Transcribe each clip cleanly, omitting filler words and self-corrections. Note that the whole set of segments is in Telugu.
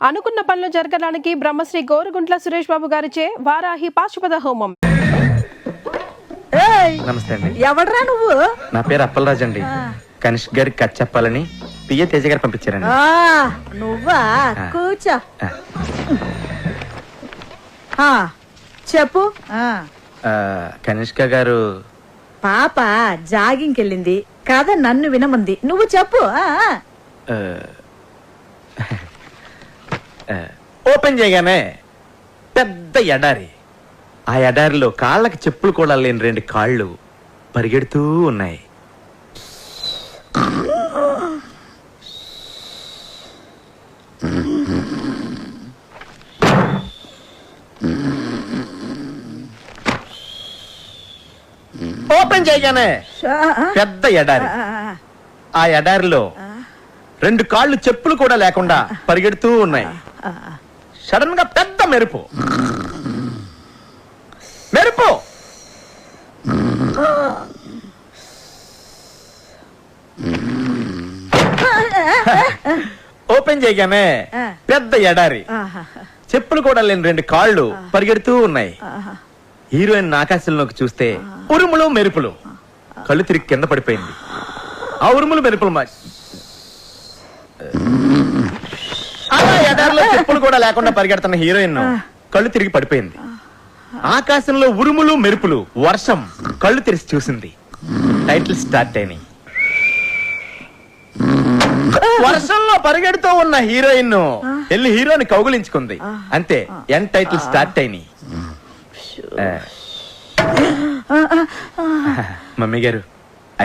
అనుకున్న పనులు జరగడానికి బ్రహ్మశ్రీ గోరుగుంట్ల సురేష్ బాబు గారిచే వారాహి పాశుపత హోమం. నమస్తే అండి. ఎవడ్రా నువ్వు? నా పేరు అప్పలరాజు అండి. కనిష్క్ గారికి కథ చెప్పాలని పిఏ తేజ గారు పంపించారండి. నువ్వా? కూర్చో. చెప్పు. కనిష్క గారు పాప జాగింగ్కి వెళ్ళింది కదా, నన్ను వినమంది. నువ్వు చెప్పు. ఓపెన్ చేయగానే పెద్ద ఎడారి. ఆ ఎడారిలో కాళ్ళకి చెప్పులు కూడా లేని 2 కాళ్ళు పరిగెడుతూ ఉన్నాయి. ఓపెన్ చేయగానే పెద్ద ఎడారి. ఆ ఎడారిలో 2 కాళ్ళు చెప్పులు కూడా లేకుండా పరిగెడుతూ ఉన్నాయి. సడన్ గా పెద్ద మెరుపు. మెరుపు ఓపెన్ చేయగానే పెద్ద ఎడారి. చెప్పులు కూడా లేని 2 కాళ్ళు పరిగెడుతూ ఉన్నాయి. హీరోయిన్ ఆకాశంలోకి చూస్తే ఉరుములు మెరుపులు. కళ్ళు తిరిగి కింద పడిపోయింది. ఆ ఉరుములు మెరుపులు అలా ఎడారిలో చెప్పులు కూడా లేకుండా పరిగెడుతున్న హీరోయిన్ కళ్ళు తిరిగి పడిపోయింది. ఆకాశంలో ఉరుములు మెరుపులు, వర్షం. కళ్ళు తెరిచి చూసింది. టైటిల్ స్టార్ట్ అయినాయి. వర్షంలో పరిగెడుతూ ఉన్న హీరోయిన్ వెళ్ళి హీరోని కౌగులించుకుంది. అంతే, ఎన్ టైటిల్ స్టార్ట్ అయినాయి. మమ్మీ గారు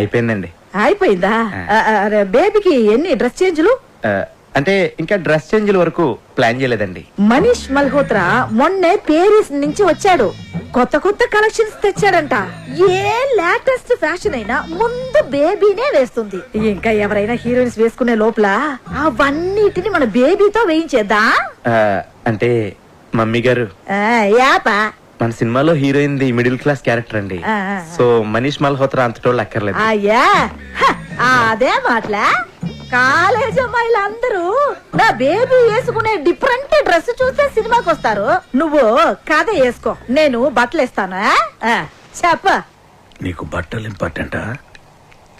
అయిపోయిందండి. అయిపోయిందా? బేబీకి ఎన్ని డ్రెస్ చేంజ్లు? అంటే ఇంకా డ్రెస్ చేంజ్ల వరకు ప్లాన్ చేయలేదండి. మనీష్ మల్హోత్రా మొన్నే పేరిస్ నుంచి వచ్చాడు. కొత్త కొత్త కలెక్షన్స్ తెచ్చాడంట. ఏ లేటెస్ట్ ఫ్యాషన్ అయినా ముందు బేబీనే వేస్తుంది. ఇంకా ఎవరైనా హీరోయిన్స్ వేసుకునే లోపల అవన్నిటిని మన బేబీతో వేయించేద్దా? అంటే మమ్మీ గారు మన సినిమాలో heroine the middle class character అండి. సో మనీష్ మల్హోత్రా అంతటోళ్ళు అక్కర్లేదు. అదే మాటలా కాలేజ్ అమ్మాయిలు అందరూ నా బేబీ వేసుకునే డిఫరెంట్ డ్రెస్ చూస్తే సినిమాకి వస్తారు. నువ్వు కథ వేసుకో, నేను బట్టలు వేస్తాను. చెప్ప. నీకు బట్టలు ఇంపార్టెంటా,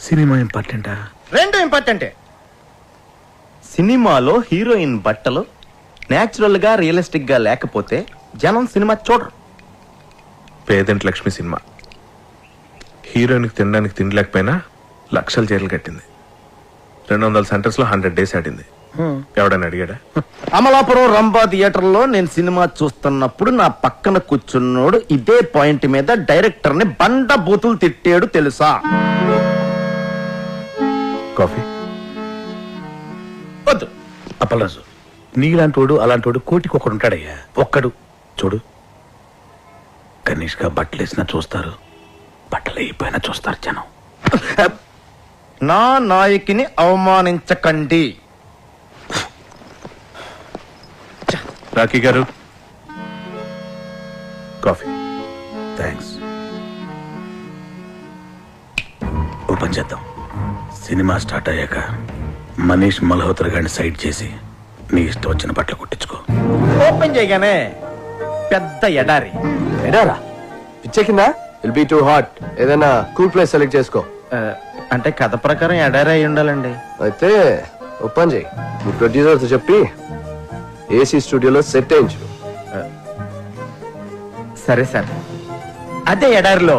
సినిమా ఇంపార్టెంటా? 2 ఇంపార్టెంటే. సినిమాలో హీరోయిన్ బట్టలు నేచురల్ గా రియలిస్టిక్ గా లేకపోతే జనం సినిమా చూడరు. పేదంటి లక్ష్మి సినిమా హీరోయిన్కి తినడానికి తినలేకపోయినా లక్షల చీరలు కట్టింది. 200 సెంటర్స్ లో 100 days ఆడింది. ఎవడని అడిగాడా? అమలాపురం రంభా థియేటర్ లో నేను సినిమా చూస్తున్నప్పుడు నా పక్కన కూర్చున్నోడు ఇదే పాయింట్ మీద డైరెక్టర్ ని బండ బూతులు తిట్టాడు తెలుసా? కాఫీ వద్దు. అప్పలరాజు, నీలాంటోడు అలాంటోడు కోటికి ఒకడు ఉంటాడయ్యా. ఒక్కడు చూడు. కనీష్గా బట్టలు వేసినా చూస్తారు, బట్టలు అయిపోయినా చూస్తారు జనం. నా నాయకిని అవమానించకండి. రాఖీ గారు కాఫీ. థ్యాంక్స్. ఓపెన్ చేద్దాం. సినిమా స్టార్ట్ అయ్యాక మనీష్ మల్హోత్రా గారిని సైడ్ చేసి నీ ఇష్టం వచ్చిన బట్టలు కుట్టించుకో. ఓపెన్ చేయగానే పెద్ద ఎడారి. ఎడారా? పిచ్చెక్కిందా? Will be too hot. ఏదైనా కూల్ ప్లేస్ సెలెక్ట్ చేసుకో. అంటే కథ ప్రకారం ఎడారి అయి ఉండాలండి. అయితే ఓపెన్ చేయి. మీ ప్రొడ్యూసర్తో చెప్పి ఏసీ స్టూడియోలో సెట్ అయించు. సరే సార్. అదే ఎడారిలో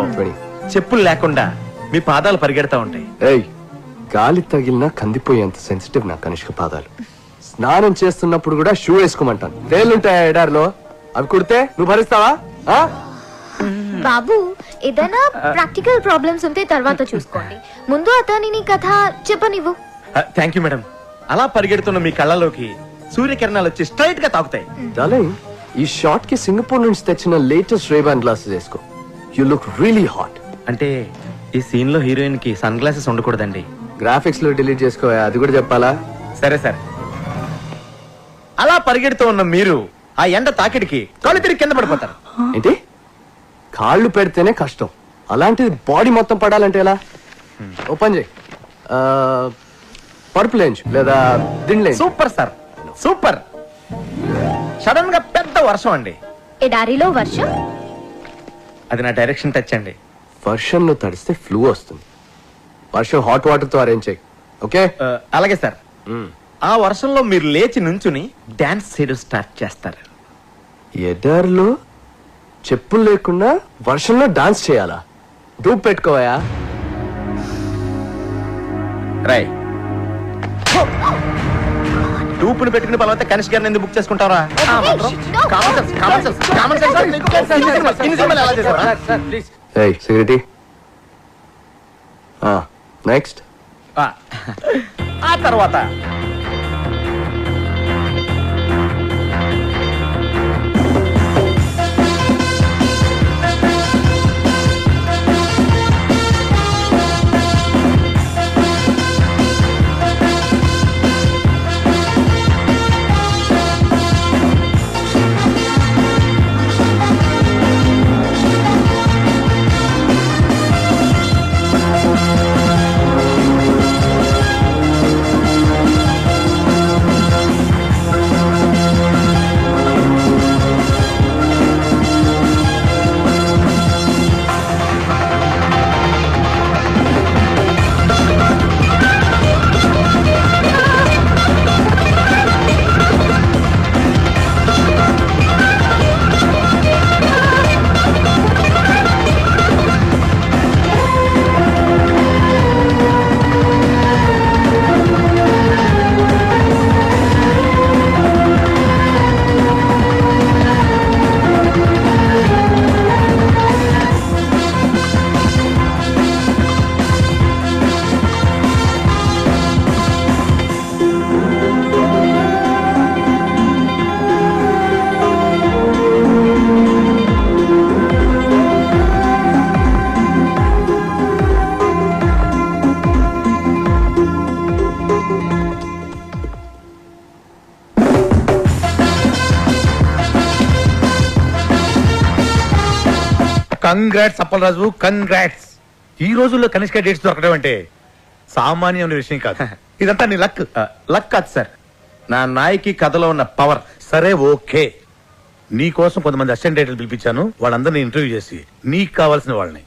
చెప్పులు లేకుండా మీ పాదాలు పరిగెడతా ఉంటాయి. ఏయ్, గాలి తగిలినా కందిపోయేంత సెన్సిటివ్ నా కనిష్క పాదాలు. స్నానం చేస్తున్నప్పుడు కూడా షూ వేసుకోమంటాను. తేలుంటాయా ఎడారిలో? అవి కుడితే నువ్వు భరిస్తావా? బాబు, ఏదైనా ప్రాక్టికల్ ప్రాబ్లమ్స్ ఉంటే తర్వాత చూసుకోండి. ముందు అతని కథ చెప్పనివ్వు. Thank you madam. అలా పరిగెడుతున్న మీ కళ్ళలోకి సూర్యకిరణాలు వచ్చి స్ట్రైట్ గా తాకుతాయి. డార్లింగ్, ఈ షాట్ కి సింగపూర్ నుంచి తెచ్చిన లేటెస్ట్ రేబాన్ గ్లాసెస్ వేసుకో. You look really hot. అంటే ఈ సీన్ లో హీరోయిన్ కి సన్ గ్లాసెస్ ఉండకూడదండి. గ్రాఫిక్స్ లో డిలీట్ చేసుకో, అది కూడా చెప్పాలా? సరే సార్. అలా పరిగెడుతూ ఉన్న మీరు ఆ ఎండ తాకిడికి కళ్ళు తిరిగి కింద పడిపోతారు. ఏంటి? కాళ్ళు పెడితేనే కష్టం, అలాంటిది బాడీ మొత్తం పడాలంటే ఎలా? ఓపెన్ చేయి. పరుపు లేంచు లేదా దిండ్లేంచు. Super sir, super. సడన్ గా పెద్ద వర్షం అండి. ఎడారిలో వర్షం. అది నా డైరెక్షన్ టచ్ అండి. వర్షంలో తడిస్తే ఫ్లూ వస్తుంది. వర్షం హాట్ వాటర్ తో అరేంజ్ చేయి. ఓకే అలాగే సార్. ఆ వర్షంలో మీరు లేచి నుంచుని డాన్స్ చేయడం స్టార్ట్ చేస్తారు. ఎడారిలో చెప్పులు లేకుండా వర్షంలో డాన్స్ చేయాలా? డూప్ పెట్టుకోవయా. రాయ్ డూపుని పెట్టుకుని బలవంత కనిష్ గారిని ఎందుకు బుక్ చేసుకుంటారా? Security next. ఆ తర్వాత కంగ్రాట్స్ అప్పలరాజు, కంగ్రాట్స్. ఈ రోజుల్లో కనిష్క డేట్స్ దొరకడం అంటే సామాన్యమైన విషయం కాదు. ఇదంతా నీ లక్. లక్ కాదు సార్, నా నాయకి కథలో ఉన్న పవర్. సరే ఓకే, నీ కోసం కొంతమంది అసిస్టెంట్ డైరెక్టర్లు పిలిపించాను. వాళ్ళందరినీ ఇంటర్వ్యూ చేసి నీకు కావాల్సిన వాళ్ళని.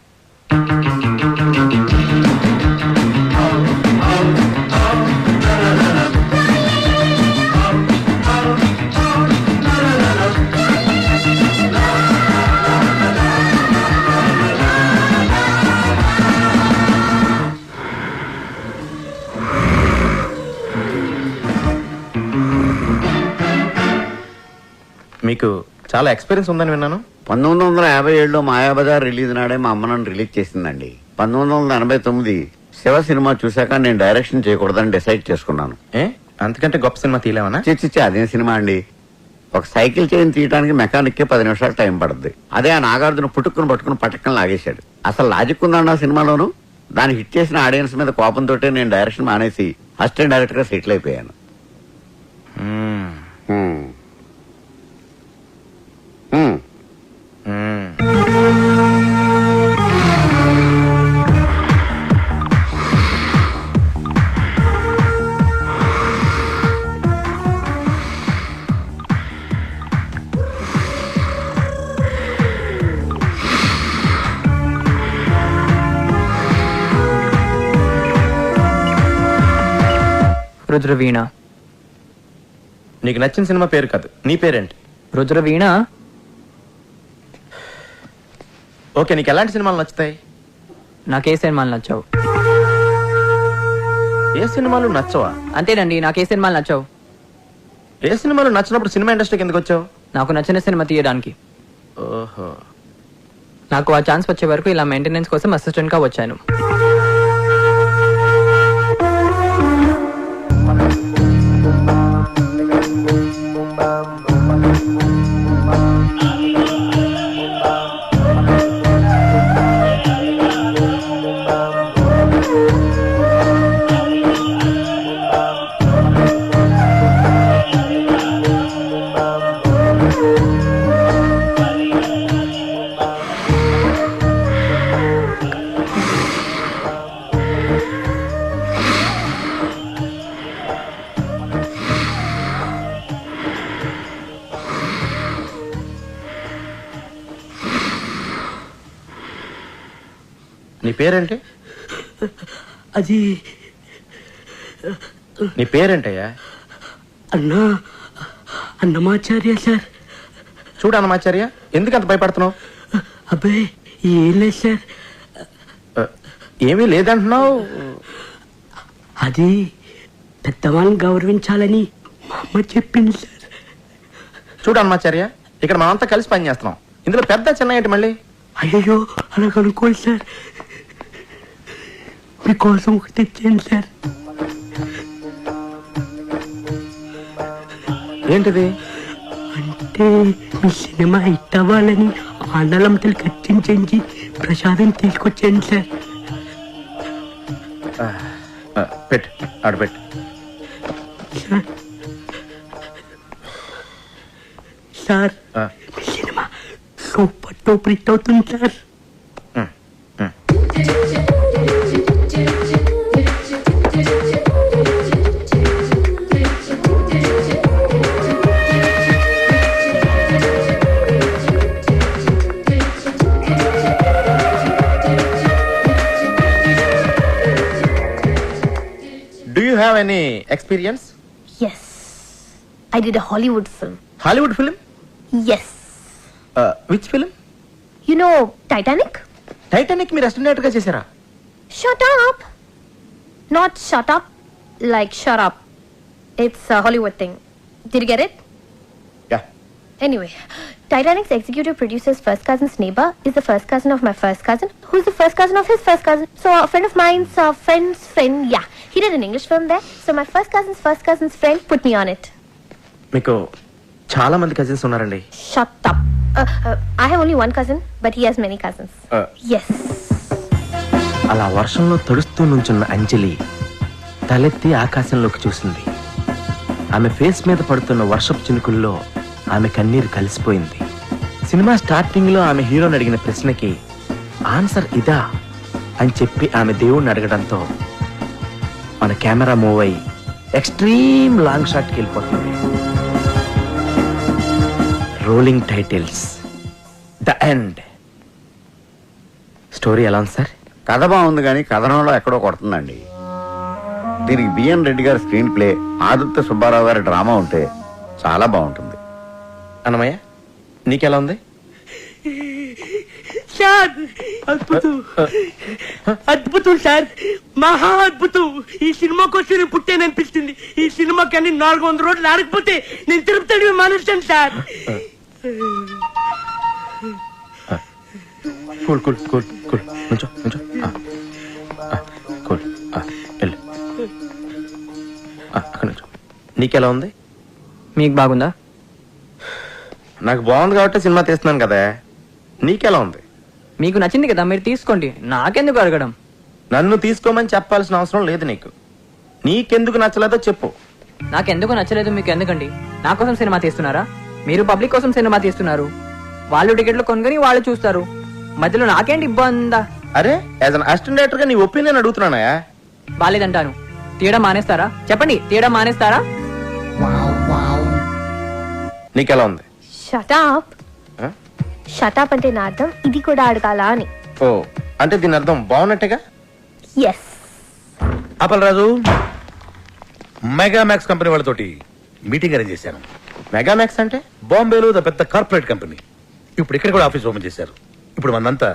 మీకు చాలా ఎక్స్పీరియన్స్ ఉందని విన్నాను. 1957లో మాయాబజార్ రిలీజ్ నాడే మా అమ్మ నన్ను రిలీజ్ చేసిందండి. 1989 శివ సినిమా చూశాక నేను డైరెక్షన్ చేయకూడదని డిసైడ్ చేసుకున్నాను. ఏ అంతకంటే గొప్ప సినిమా తీలేమన్నా? చిచ్చి అదేం సినిమా అండి. ఒక సైకిల్ చైన్ తీయడానికి మెకానిక్ కే 10 నిమిషాలు టైం పడుద్ది. అదే ఆ నాగార్జున పుట్టుకుని పట్టుకుని పట్టకం లాగేశాడు. అసలు లాజిక్ ఉందండి ఆ సినిమాలోను. దాన్ని హిట్ చేసిన ఆడియన్స్ మీద కోపంతో నేను డైరెక్షన్ మానేసి అసిస్టెంట్ డైరెక్టర్ గా సెటిల్ అయిపోయాను. రుద్రవీణ. నీకు నచ్చిన సినిమా పేరు కాదు, నీ పేరేంటి? రుద్రవీణ. ఓకే, నీకు ఎలాంటి సినిమాలు నచ్చుతాయి? నాకే సినిమాలు నచ్చావు. ఏ సినిమాలు నచ్చవా? అంతేనండి, నాకే సినిమాలు నచ్చావు. ఏ సినిమాలు నచ్చినప్పుడు సినిమా ఇండస్ట్రీకి ఎందుకు వచ్చావు? నాకు నచ్చిన సినిమా తీయడానికి. ఓహో. నాకు ఆ ఛాన్స్ వచ్చే వరకు ఇలా మెయింటెనెన్స్ కోసం అసిస్టెంట్ గా వచ్చాను. నీ పేరేంటి? అది నీ పేరేంటయ్యా? అన్నమాచార్య సార్. చూడు అన్నమాచార్య, ఎందుకు అంత భయపడుతున్నావు? అబ్బాయి ఏం లేదు సార్. ఏమీ లేదంటున్నావు. అది పెద్దవాళ్ళని గౌరవించాలని మా అమ్మ చెప్పింది సార్. చూడు అన్నమాచార్య, ఇక్కడ మనమంతా కలిసి పని చేస్తున్నాం. ఇందులో పెద్ద చిన్న ఏంటి మళ్ళీ? అయ్యో అలా కనుక్కోండి సార్. మీకోసం ఒకటి తెచ్చాను సార్. ఏంటిది? అంటే మీ సినిమా హిట్ అవ్వాలని ఆండలంతలు కట్టించి ప్రసాదం తీసుకొచ్చాను సార్. పెట్టు, ఆడబెట్టు. సార్ మీ సినిమా సూపర్ టూపర్ హిట్ అవుతుంది sir. Do you have any experience? Yes. I did a Hollywood film. Hollywood film? Yes. Which film? You know Titanic? Titanic మీరు అసిస్టెంట్ గా చేశారా? Shut up. Not shut up, like shut up. It's a Hollywood thing. Did you get it? Yeah. Anyway, Titanic's executive producer's first cousin's neighbor is the first cousin of my first cousin, who's the first cousin of his first cousin. So a friend of mine's friend's friend, yeah. He did an English film there. So my first cousin's friend put me on it. మీకు చాలా మంది కజిన్స్ ఉన్నారండి. Shut up. I have only one cousin, but he has many cousins. Yes. అలా వర్షంలో తడుస్తూ నుంచున్న అంజలి తలెత్తి ఆకాశంలోకి చూసింది. ఆమె ఫేస్ మీద పడుతున్న వర్షపు చినుకుల్లో ఆమె కన్నీరు కలిసిపోయింది. సినిమా స్టార్టింగ్ లో ఆమె హీరోని అడిగిన ప్రశ్నకి ఆన్సర్ ఇదా అని చెప్పి ఆమె దేవుణ్ణి అడగడంతో మన కెమెరా మూవ్ అయ్యి ఎక్స్ట్రీమ్ లాంగ్ షాట్కి వెళ్ళిపోతుంది. Rolling titles, the end. Story ఎలా ఉంది సార్? కథ బాగుంది కానీ కథనంలో ఎక్కడో కొడుతుందండి. దీనికి బిఎన్ రెడ్డి గారి స్క్రీన్ ప్లే, ఆదిత్య సుబ్బారావు గారి డ్రామా ఉంటే చాలా బాగుంటుంది. అన్నమయ్య, నీకెలా ఉంది? సార్ అద్భుతం, అద్భుతం సార్, మహా అద్భుతం. ఈ సినిమా కోసం నేను పుట్టాననిపిస్తుంది. ఈ సినిమా కానీ 400 రోజులు ఆడకపోతే నేను తిరుపతి మానేస్తాను sir. Cool cool cool cool, నుంచో నుంచో. కూల్, వెళ్ళు. అక్కడ నుంచో. నీకెలా ఉంది? మీకు బాగుందా? నాకు బాగుంది కాబట్టి సినిమా తీస్తున్నాను కదా. నీకెలా ఉంది? మీకు నచ్చింది కదా, మీరు తీసుకోండి. నాకెందుకు అడగడం? నన్ను తీసుకోమని చెప్పాల్సిన అవసరం లేదు నీకు. నీకెందుకు నచ్చలేదో చెప్పు. నాకెందుకు నచ్చలేదు మీకు ఎందుకండి? నా కోసం సినిమా తీస్తున్నారా? మీరు పబ్లిక్ కోసం సినిమా తీస్తున్నారు. వాళ్ళు టికెట్లు కొనుగొని వాళ్ళు చూస్తారు. మధ్యలో నాకేంటి ఇబ్బందా? అరే, యాజ్ అన్ అసిస్టెంట్ డైరెక్టర్ గా నీ ఒపీనియన్ అడుగుతున్నానా? బాలేదంటాను. తీయడం మానేస్తారా? చెప్పండి, తీయడం మానేస్తారా? నీకెలా ఉంది? Shut up. Shut up అంటే నా అర్థం ఇది కూడా అడగాల అని. ఓ, అంటే దీని అర్థం బాగున్నట్టుగా. Yes. అప్పలరాజు, మెగామాక్స్ కంపెనీ వాళ్ళతోటి మీటింగ్ అరేంజ్ చేశాను. మెగామాక్స్ అంటే బాంబేలో పెద్ద కార్పొరేట్ కంపెనీ. ఇప్పుడు ఇక్కడ కూడా ఆఫీస్ ఓపెన్ చేశారు. ఇప్పుడు మనంతా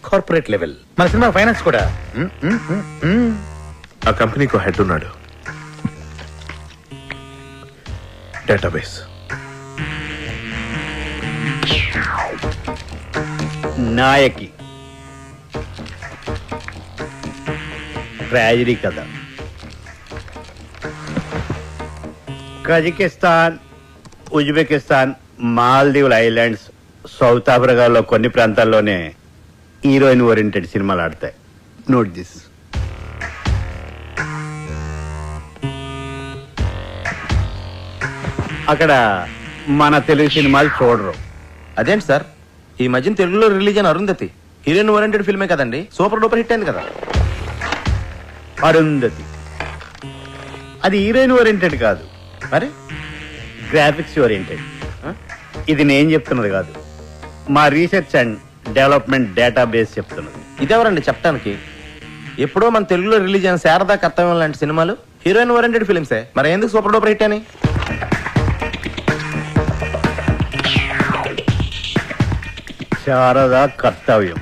కార్పొరేట్ లెవెల్. మన సినిమా ఫైనాన్స్ కూడా. ఆ కంపెనీకి హెడ్ ఉన్నాడు. డేటాబేస్. నాయకి ట్రాజడీ కథ. కజకిస్తాన్, ఉజ్బెకిస్తాన్, మాల్దీవుల ఐలాండ్స్, సౌత్ ఆఫ్రికాలో కొన్ని ప్రాంతాల్లోనే హీరోయిన్ ఓరియంటెడ్ సినిమాలు ఆడతాయి. Note this. అక్కడ మన తెలుగు సినిమాలు చూడరు. అదేంటి సార్, ఈ మధ్యన తెలుగులో రిలీజ్ అయిన అరుంధతి హీరోయిన్ ఓరియంటెడ్ ఫిల్మే కదండి. సూపర్ డూపర్ హిట్ అయింది కదా. అరుంధతి అది హీరోయిన్ ఓరియంటెడ్ కాదు, మరి గ్రాఫిక్స్ ఓరియంటెడ్. ఇది నేను చెప్తున్నది కాదు, మా రీసెర్చ్ అండ్ డెవలప్మెంట్ డేటాబేస్ చెప్తున్నది. ఇదెవరండి చెప్పడానికి? ఎప్పుడో మన తెలుగులో రిలీజ్ అయిన శారదా కర్తవ్యం లాంటి సినిమాలు హీరోయిన్ ఓరియంటెడ్ ఫిలిమ్సే, మరి ఎందుకు సూపర్ డూపర్ హిట్ అని? శారదా కర్తవ్యం.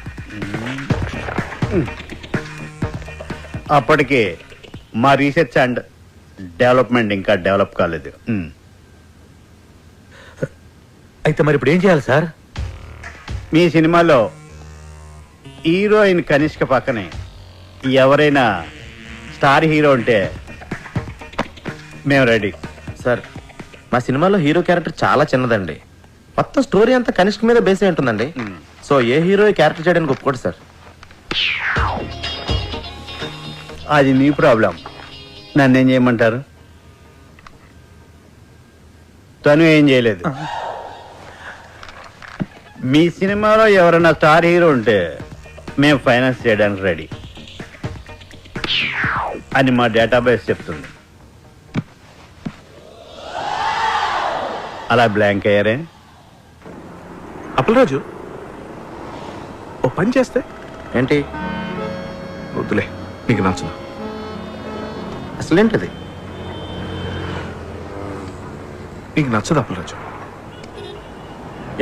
అప్పటికే మా రీసెర్చ్ అండ్ డెవలప్మెంట్ ఇంకా డెవలప్ కాలేదు. అయితే మరి ఇప్పుడు ఏం చేయాలి సార్? మీ సినిమాలో హీరోయిన్ కనిష్క పక్కనే ఎవరైనా స్టార్ హీరో ఉంటే మేము రెడీ. సార్, మా సినిమాలో హీరో క్యారెక్టర్ చాలా చిన్నదండి. మొత్తం స్టోరీ అంతా కనిష్క మీద బేస్ అయి ఉంటుందండి. సో ఏ హీరో ఈ క్యారెక్టర్ చేయడానికి ఒప్పుకోడు సార్. అది మీ ప్రాబ్లం. నన్నేం చేయమంటారు? తను ఏం చేయలేదు. మీ సినిమాలో ఎవరైనా స్టార్ హీరో ఉంటే మేము ఫైనాన్స్ చేయడానికి రెడీ అని మా డేటాబేస్ చెప్తుంది. అలా బ్లాంక్ అయ్యారే? అప్పలరాజు, ఓ పని చేస్తే ఏంటి? వద్దులే, నీకు నచ్చదు. అసలేంటిది? నీకు నచ్చదు అప్పలరాజు.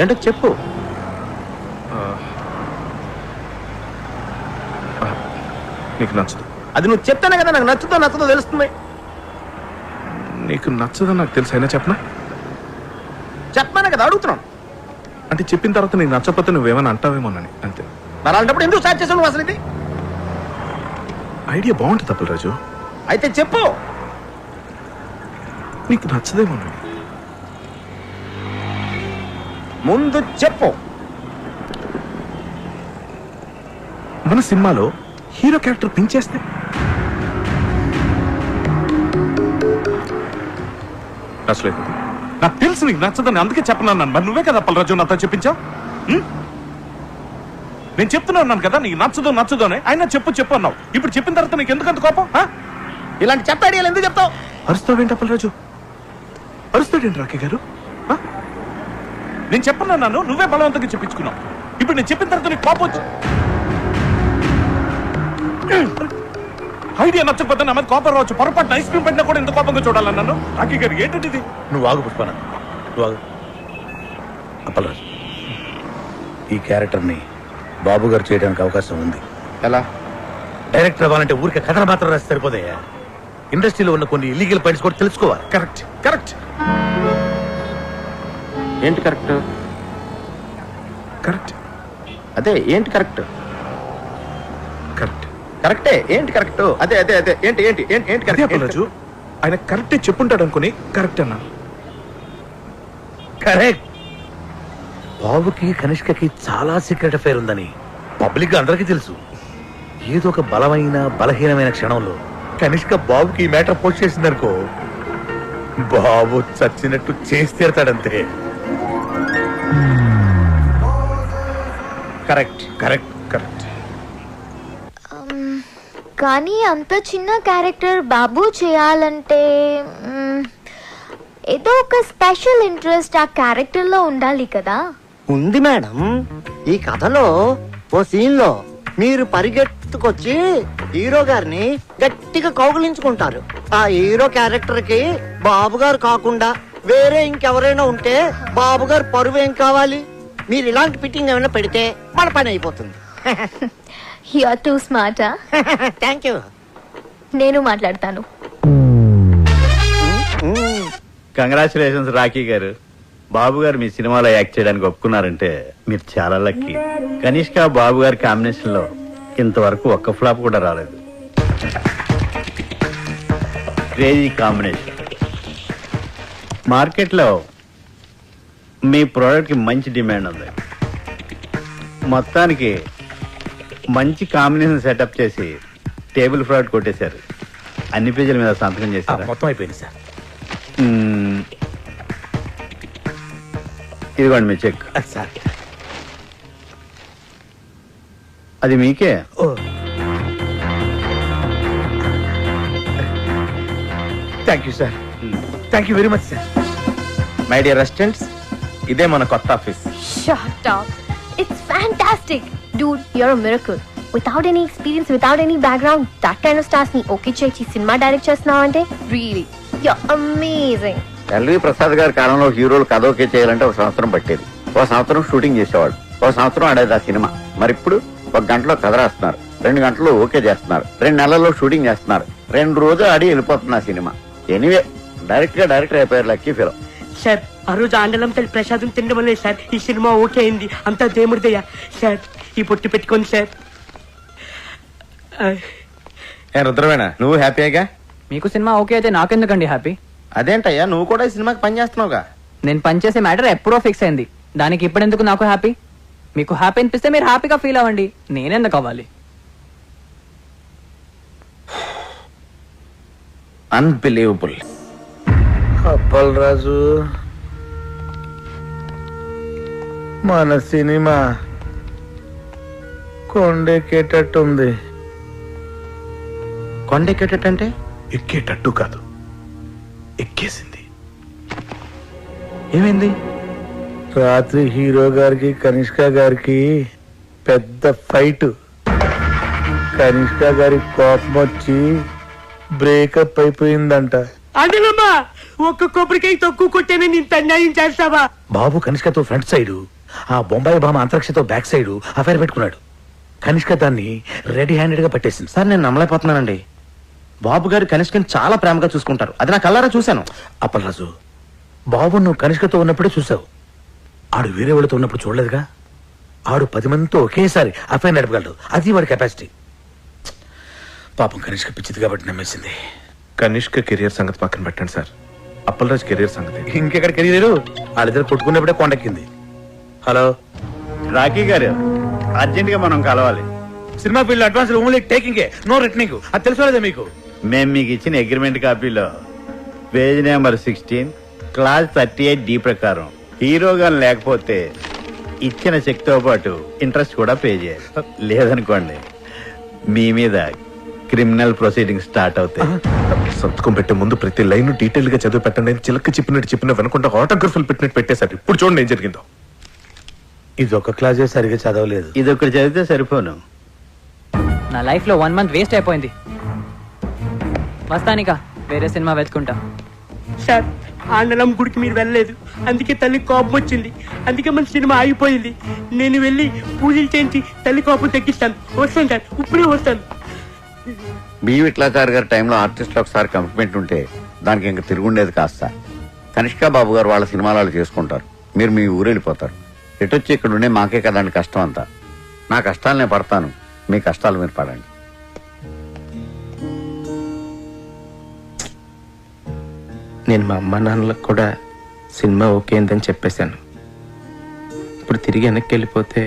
ఏంటో చెప్పు. నీకు నచ్చదు. అది నువ్వు చెప్తానే కదా నాకు నచ్చదో తెలుస్తుంది. నీకు నచ్చదని నాకు తెలుసు, అయినా చెప్పనా? చెప్పానే కదా అడుగుతున్నాను. అంటే చెప్పిన తర్వాత నీకు నచ్చకపోతే నువ్వేమైనా అంటావేమోనని అంతే. మరి అలాంటప్పుడు ఎందుకు స్టార్ట్ చేసావు నువ్వు? అసలు ఇది ఐడియా బాగుంటుంది అప్పలరాజు. అయితే చెప్పు. నీకు నచ్చదేమోనని. ముందు చెప్పు. మన సినిమాలో హీరో క్యారెక్టర్ పెంచేస్తే నచ్చలేదు. నాకు తెలుసు నీకు నచ్చదని, అందుకే చెప్పన్నాను. మరి నువ్వే కదా అప్పలరాజు నాతో చెప్పించావు. నేను చెప్తున్నాను కదా నీకు నచ్చదు అని. అయినా చెప్పు అన్నావు. ఇప్పుడు చెప్పిన తర్వాత నీకు ఎందుకంత కోపం? ఇలాంటి చెత్త ఐడియాలు ఎందుకు చెప్తావు? అరుస్తావేంటి అప్పలరాజు? అరుస్తాడేంటి రాకే గారు? నేను చెప్పన్నాను, నువ్వే బలవంతంగా చెప్పించుకున్నావు. ఇప్పుడు నేను చెప్పిన తర్వాత నీకు కోపం వచ్చి ఐడియా నచ్చకపోతే నా మీద కోపం రావచ్చు. పొరపాటు ఐస్ క్రీమ్ పెట్టినా కూడా ఎంత కోపంగా చూడాలన్నాను. రాకే గారు ఏంటంటే ఇది? నువ్వు ఆగు పుష్పన, నువ్వు ఆగు. అప్పలరాజు, ఈ క్యారెక్టర్ని బాబు గారు చేయడానికి అవకాశం ఉంది. ఎలా? డైరెక్టర్ అవ్వాలంటే ఊరికే కథలు మాత్రం రాసి సరిపోతాయా? ఇండస్ట్రీలో ఉన్న కొన్ని ఇల్లీగల్ పాయింట్స్ కూడా తెలుసుకోవాలి. కరెక్ట్. ఏంటి కరెక్ట్? అదే ఏంటి కరెక్ట్? కరెక్టే. ఏంటి కరెక్ట్? అదే ఏంటి అప్పలరాజు, ఆయన కరెక్టే చెప్పుంటాడు అనుకుని కరెక్ట్ అన్నా. కరెక్ట్. బాబుకి కనిష్కకి చాలా సీక్రెట్ అఫైర్ ఉందని పబ్లిక్ గా అందరికీ తెలుసు. ఏదో ఒక బలహీనమైన క్షణంలో కనిష్క బాబుకి ఈ మ్యాటర్ పోస్ట్ చేసిందనుకో, బాబు చచ్చినట్టు చేసి తీరతాడంతే. కరెక్ట్. కానీ అంత చిన్న క్యారెక్టర్ బాబు చేయాలంటే ఏదో ఒక స్పెషల్ ఇంట్రెస్ట్ ఆ క్యారెక్టర్ లో ఉండాలి కదా. ఉంది మేడం. ఈ కథలో ఓ సీన్ లో మీరు పరిగెత్తుకొచ్చి హీరో గారిని గట్టిగా కౌగిలించుకుంటారు. ఆ హీరో క్యారెక్టర్ కి బాబు గారు కాకుండా వేరే ఇంకెవరైనా ఉంటే బాబు గారు పరువు ఏం కావాలి? మీరు ఇలాంటి ఫిట్టింగ్ ఏమైనా పెడితే మన పని అయిపోతుంది. You are too smart. Thank you. నేను మాట్లాడతాను. కంగ్రాచులేషన్స్ రాఖీ గారు. బాబు గారు మీ సినిమాలో యాక్ట్ చేయడానికి ఒప్పుకున్నారంటే మీరు చాలా లక్కీ. కనిష్క బాబు గారి కాంబినేషన్ లో ఇంతవరకు ఒక్క ఫ్లాప్ కూడా రాలేదు. Crazy combination. మార్కెట్లో మీ ప్రోడక్ట్ కి మంచి డిమాండ్ ఉంది. మొత్తానికి మంచి కాంబినేషన్ సెటప్ చేసి టేబుల్ ఫ్రాడ్ కొట్టేశారు. అన్ని పేజీల మీద సంతకం చేశారు. మొత్తం అయిపోయింది సార్. ఇదిగోండి మీ చెక్. సార్ అది మీకే. Thank you sir. Thank you very much sir. My dear residents, ఇదే మన కొత్త office. Shut up. It's fantastic. Dude, you're a miracle. without any experience, without any background, that kind of stars ni okay చేసి సినిమా డైరెక్ట్ చేస్తున్నావంటే really you're amazing. L V Prasad గారి కాలంలో హీరోలు కథ ఓకే చేయాలంటే ఒక సంవత్సరం పట్టేది. ఒక సంవత్సరం షూటింగ్ చేసేవాడు, ఒక సంవత్సరం ఆడేది ఆ సినిమా. మరి ఇప్పుడు 1 గంటలో కథ రాస్తున్నారు, 2 గంటల్లో ఓకే చేస్తున్నారు, 2 నెలల్లో షూటింగ్ చేస్తున్నారు, 2 రోజులు ఆడి వెళ్ళిపోతుంది ఆ సినిమా. ఎనీవే డైరెక్టర్ అయిపోయారు లక్కీ ఫిలో. సార్ ఆ రోజు ఆండలం తల్లి ప్రసాదం తినడం వల్లే సార్ ఈ సినిమా ఓకే అయింది. అంతా దేవుడిదయ్యా సార్. ఈ పొట్టు పెట్టుకోండి సార్. రుద్రవేణ నువ్వు హ్యాపీగా? మీకు సినిమా ఓకే అయితే నాకెందుకండి హ్యాపీ? అదేంటయ్యా, నువ్వు కూడా ఈ సినిమాకి పని చేస్తున్నావుగా. నేను పనిచేసే మ్యాటర్ ఎప్పుడో ఫిక్స్ అయింది, దానికి ఇప్పుడెందుకు నాకు హ్యాపీ? మీకు హ్యాపీ అనిపిస్తే మీరు హ్యాపీగా ఫీల్ అవ్వండి, నేనెందుకు అవ్వాలి? అన్బిలీవబుల్. అప్పల్ రాజు, మన సినిమా కొండెక్కేటట్టుంది. కొండెక్కేటట్టంటే? ఎక్కేటట్టు కాదు, ఎక్కేసింది. ఏమైంది? రాత్రి హీరో గారికి కనిష్క గారికి పెద్ద ఫైట్. కనిష్క గారి కోపం వచ్చి బ్రేకప్ అయిపోయిందంట. ఆండలమ్మా, ఒక్క కొబ్బరికాయ తక్కువ కొట్టేనే ఇంత అన్యాయం చేస్తావా? బాబు కనిష్కతో ఫ్రంట్ సైడ్, ఆ బొంబాయి భామ అంతరిక్షతో బ్యాక్ సైడ్ అఫైర్ పెట్టుకున్నాడు. కనిష్క దాన్ని రెడీ హ్యాండెడ్ గా పట్టేసింది. సార్ నేను నమ్మలేకపోతున్నానండి. బాబు గారు కనిష్కని చాలా ప్రేమగా చూసుకుంటారు, అది నా కళ్ళారా చూశాను. అప్పలరాజు, బాబు నువ్వు కనిష్కతో ఉన్నప్పుడే చూసావు, ఆడు వేరే వాళ్ళతో ఉన్నప్పుడు చూడలేదుగా. ఆడు 10 మందితో ఒకేసారి అఫైర్ నడపగలడు, అది వాడి కెపాసిటీ. పాపం కనిష్క పిచ్చిది కాబట్టి నమ్మేసింది. కనిష్క కెరియర్ సంగతి పక్కన పెట్టండి సార్, అప్పలరాజ్ కెరియర్ సంగతి. ఇంకెక్కడ కెరీర్? వాళ్ళిద్దరు కొట్టుకున్నప్పుడే కొండెక్కింది. హలో రాకీ గారు, అర్జెంట్ గా మనం కలవాలి. Cinema field advance only taking, no returning. అది తెలుసుకోలేదా మీకు? మేము మీకు ఇచ్చిన అగ్రిమెంట్ కాపీలో పేజ్ నెంబర్ 16 క్లాస్ 38D ప్రకారం హీరోగా లేకపోతే ఇచ్చిన చెక్ తో పాటు ఇంట్రెస్ట్ కూడా పే చేయాలి. లేదనుకోండి మీ మీద క్రిమినల్ ప్రొసీడింగ్ స్టార్ట్ అవుతాయి. సంతకం పెట్టే ముందు ప్రతి లైన్ డీటెయిల్ గా చదివి పెట్టండి. చిలక చెప్పిన వెనకుండా ఆటోగ్రఫీలు పెట్టినట్టు పెట్టేశారు. ఇప్పుడు చూడండి ఏం జరిగిందో. ఇది ఒక క్లాసే సరిగా చదవలేదు. ఇది ఒకటి చదివితే సరిపోను. నా లైఫ్ లో 1 మంత్ వేస్ట్ అయిపోయింది. వస్తానిక వేరే సినిమా వెతుకుంటా. సార్ ఆండలం గుడికి మీరు వెళ్ళలేదు, అందుకే తల్లి కోపం వచ్చింది, అందుకే మన సినిమా ఆగిపోయింది. నేను వెళ్ళి పూజలు చేయించి తల్లి కోపం తగ్గిస్తాను. వస్తాను సార్, ఇప్పుడే వస్తాను. బి విట్లాచారి గారి టైంలో ఆర్టిస్టులు ఒకసారి కమిట్మెంట్ ఉంటే దానికి ఇంక తిరుగుండేది కాస్త. కనిష్క బాబు గారు వాళ్ళ సినిమాలు వాళ్ళు చేసుకుంటారు, మీరు మీ ఊరు వెళ్ళిపోతారు. ఎటొచ్చి ఇక్కడ ఉండే మాకే కదండి కష్టం అంతా. నా కష్టాలు నేను పడతాను, మీ కష్టాలు మీరు పడండి. నేను మా అమ్మ నాన్నలకు కూడా సినిమా ఓకే అయిందని చెప్పేశాను. ఇప్పుడు తిరిగి వెనక్కి వెళ్ళిపోతే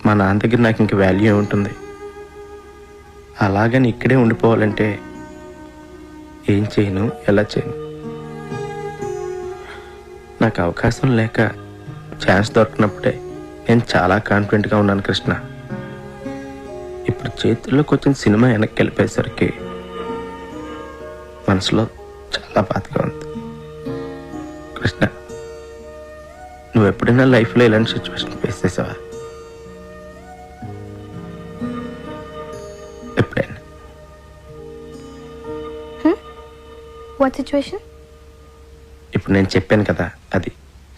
మా నాన్న దగ్గర నాకు ఇంక వాల్యూ ఉంటుంది. అలాగని ఇక్కడే ఉండిపోవాలంటే ఏం చేయను, ఎలా చేయను? నాకు అవకాశం లేక ఛాన్స్ దొరికినప్పుడే నేను చాలా కాన్ఫిడెంట్గా ఉన్నాను కృష్ణ. ఇప్పుడు చేతుల్లోకి వచ్చిన సినిమా వెనక్కి వెళ్ళిపోయేసరికి మనసులో చాలా బాధగా ఉంది. కృష్ణ, నువ్వు ఎప్పుడైనా లైఫ్లో ఇలాంటి సిచ్యువేషన్ ఫేస్ చేసావా? ఎప్పుడైనా? What situation? ఇప్పుడు నేను చెప్పాను కదా అది.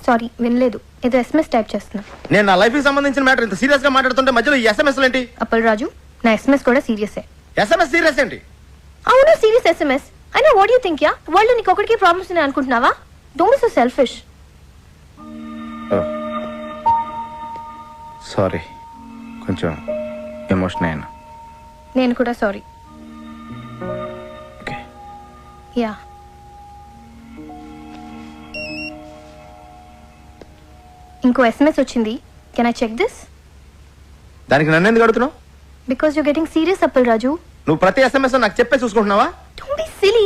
సారీ వినలేదు, ఏదో SMS టైప్ చేస్తున్నా. నేను నా లైఫ్ కి సంబంధించిన మ్యాటర్ ఇంత సీరియస్ గా మాట్లాడుతుంటే మధ్యలో ఈ SMS ఏంటి? అప్పల్ రాజు, నా SMS కూడా సీరియసే. SMS సీరియస్ ఏంటి? అవును సీరియస్ SMS. అయినా what you think ya? World నీకు ఒకటికి ప్రాబ్లమ్స్ ఉన్నాయి అనుకుంటున్నావా? Don't be so selfish. Sorry, కొంచెం ఎమోషన్ అయ్యాను. నేను కూడా సారీ. ఓకే. యా. ఇంకో SMS వచ్చింది. Can I check this? దానికి నన్ను ఎందుకు అడుగుతున్నావు? Because you getting serious Appal Raju. నువ్వు ప్రతి SMS నాకు చెప్పే చూసుకుంటున్నావా? Don't be silly.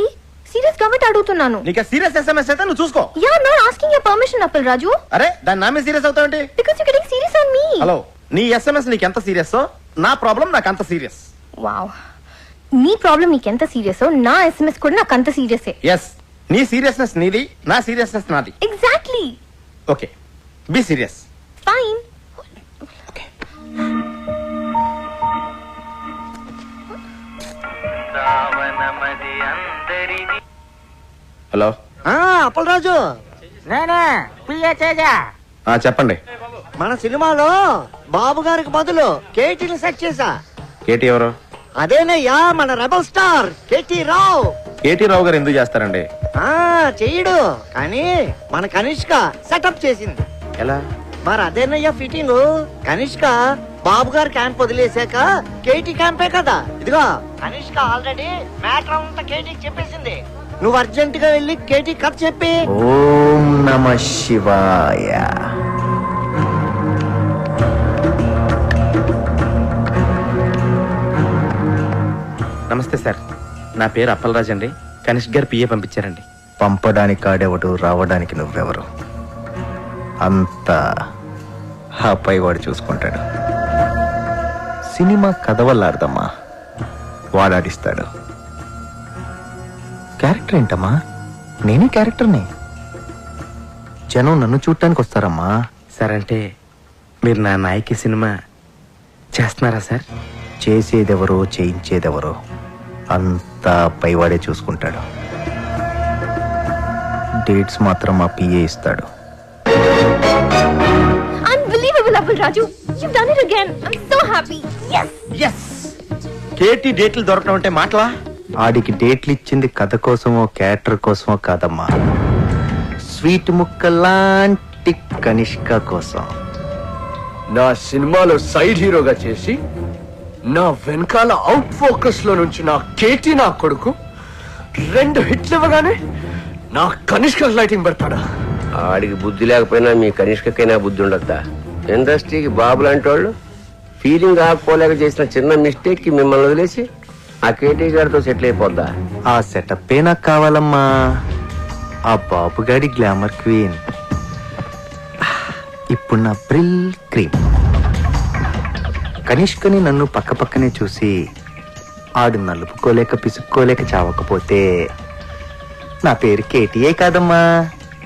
సీరియస్ కాబట్టి అడుగుతున్నాను. నీకు సీరియస్ SMS అయితే నువ్వు చూసుకో. Ya, not asking your permission Appal Raju. అరే దాని నా మీద సీరియస్ అవుతావేంటి? Because you getting serious on me. Hello, నీ SMS నీకు ఎంత సీరియస్, నా ప్రాబ్లం నాకు అంత సీరియస్. వావ్, నీ ప్రాబ్లం నీకు ఎంత సీరియస్, నా SMS కూడా నాకు అంత సీరియసే. ఎస్, నీ సీరియస్నెస్ నీది, నా సీరియస్నెస్ నాది. Exactly. Okay, be serious. Fine. Hello Appalaraju నేనే పిఏ తేజ. చెప్పండి. మన సినిమాలో బాబు గారికి బదులు కేటీని సెట్ చేశా. కేటీ ఎవరు? అదేనయ్యా మన రెబల్ స్టార్ కేటీ రావు. కేటీ రావు గారు ఎందుకు చేస్తారండి? చెయ్యడు కానీ మన కనిష్క సెటప్ చేసింది. ఎలా? మరి అదేనయ్యా ఫిట్టింగ్. కనిష్క బాబు గారి క్యాంప్ వదిలేసాక కేటీ క్యాంపే కదా. ఇదిగో కనిష్క ఆల్రెడీ మ్యాటర్ అంతా కేటీకి చెప్పేసింది. నువ్వు అర్జెంట్ గా వెళ్ళి కేటీ కథ చెప్పి. ఓం నమ శివాయ. నమస్తే సార్, నా పేరు అప్పలరాజ్ అండి. కనిష్క్ గారు పిఏ పంపించారండి. పంపడానికి ఆడేవాడు, రావడానికి నువ్వెవరు? అంతా ఆ పైవాడు చూసుకుంటాడు. సినిమా కథ వల్ల అర్థమ్మా, వాడాడిస్తాడు. క్యారెక్టర్ ఏంటమ్మా? నేనే క్యారెక్టర్ని. జనం నన్ను చూడటానికి వస్తారమ్మా. సార్ అంటే మీరు నా నాయకి సినిమా చేస్తున్నారా సార్? చేసేదెవరో చేయించేదెవరో అంతా పైవాడే చూసుకుంటాడు. డేట్స్ మాత్రం మా పిఏ ఇస్తాడు. Unbelievable, Appal Raju. You've done it again. I'm so happy. Yes. yes. KT డేట్లు దొరకడం అంటే మాటలా? ఆడికి డేట్లు ఇచ్చింది కథ కోసమో క్యారెక్టర్ కోసమో కాదమ్మా, స్వీట్ ముక్కలాంటి కనిష్క కోసం. నా సినిమాలో సైడ్ హీరోగా చేసి నా వెనకాల అవుట్ ఫోకస్ లో నుంచి నా కేటీ నా కొడుకు 2 హిట్లు ఇవ్వగానే నా కనిష్క లైటింగ్ పెడతాడా? ఆడికి బుద్ధి లేకపోయినా మీ కనిష్కకైనా బుద్ధి ఉండద్దా? ఇండస్ట్రీకి బాబు లాంటి వాళ్ళు ఫీలింగ్ ఆపుకోలేక చేసిన చిన్న మిస్టేక్ కి మిమ్మల్ని వదిలేసి ఆ కేటీ గారితో సెటిల్ అయిపోద్దా? ఆ సెటప్ నాకు కావాలమ్మా. ఆ బాబుగాడి గ్లామర్ క్వీన్ ఇప్పుడు నా బ్రిల్ క్రీమ్. కనిష్కని నన్ను పక్క పక్కనే చూసి ఆడు నలుపుకోలేక పిసుక్కోలేక చావకపోతే నా పేరు కేటీయే కాదమ్మా.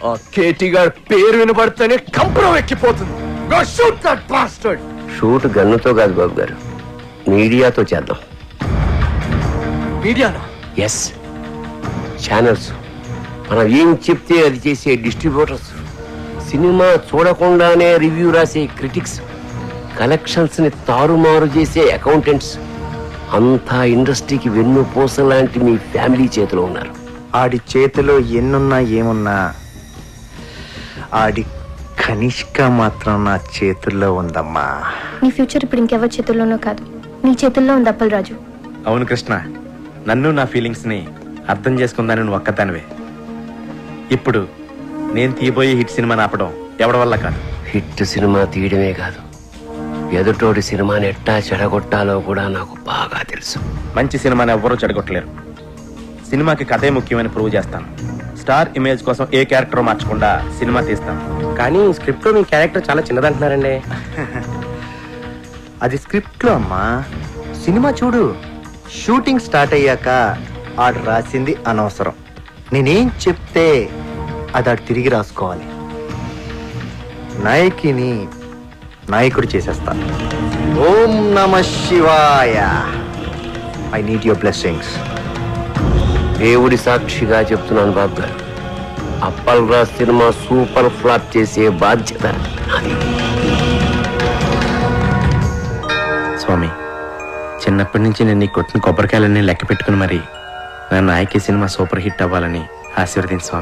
ఆ కేటీ గారి పేరు వినబడితేనే కంపరం ఎక్కిపోతుంది. Go shoot that bastard! Shoot గన్నుతో కాదు బాబు గారు, మీడియాతో చేద్దాం. మీడియానా? ఎస్, ఛానల్స్, మనం ఏం చెప్తే అది చేసే డిస్ట్రిబ్యూటర్స్, సినిమా చూడకుండానే రివ్యూ రాసే క్రిటిక్స్, కలెక్షన్స్ ని తారుమారు చేసే అకౌంటెంట్స్, అంతా ఇండస్ట్రీకి వెన్నుపూస లాంటి మీ ఫ్యామిలీ చేతిలో ఉన్నారు. ఆడి చేతిలో ఎన్నున్నా ఏమున్నా ఆడి కనిష్క మాత్రం నా చేతుల్లో ఉందమ్మా. నీ ఫ్యూచర్ ఇప్పుడు ఇంకెవరి చేతుల్లోనో కాదు, నీ చేతుల్లో ఉంది అప్పల్ రాజు. అవును కృష్ణ, నన్ను నా ఫీలింగ్స్ ని అర్థం చేసుకుందాని నువ్వు ఒక్కదానివే. ఇప్పుడు నేను తీయబోయే హిట్ సినిమాని ఆపడం ఎవడి వల్ల కాదు. హిట్ సినిమా తీయడమే కాదు, ఎదుటోడి సినిమాని ఎట్టా చెడగొట్టాలో కూడా నాకు బాగా తెలుసు. మంచి సినిమాని ఎవ్వరూ చెడగొట్టలేరు. సినిమాకి కథే ముఖ్యమని ప్రూవ్ చేస్తాను. స్టార్ ఇమేజ్ కోసం ఏ క్యారెక్టర్ మార్చకుండా సినిమా తీస్తాను. కానీ స్క్రిప్ట్ లో మీ క్యారెక్టర్ చాలా చిన్నదంటున్నారండి. అది స్క్రిప్ట్ లో అమ్మా. సినిమా చూడు, షూటింగ్ స్టార్ట్ అయ్యాక ఆడు రాసింది అనవసరం. నేనేం చెప్తే అది ఆడు తిరిగి రాసుకోవాలి. నాయకిని నాయకుడు చేసేస్తా. ఓం నమ శివాయ. I need your blessings. దేవుడి సాక్షిగా చెప్తున్నాను బాబు గారు, Appal Raj cinema super flop చేసే బాధ్యత నాది. స్వామి, చిన్నప్పటి నుంచి నేను నీ కొట్టిన కొబ్బరికాయలన్నీ లెక్క పెట్టుకుని మరి నా నాయకి సినిమా సూపర్ హిట్ అవ్వాలని ఆశీర్వదించు స్వామి.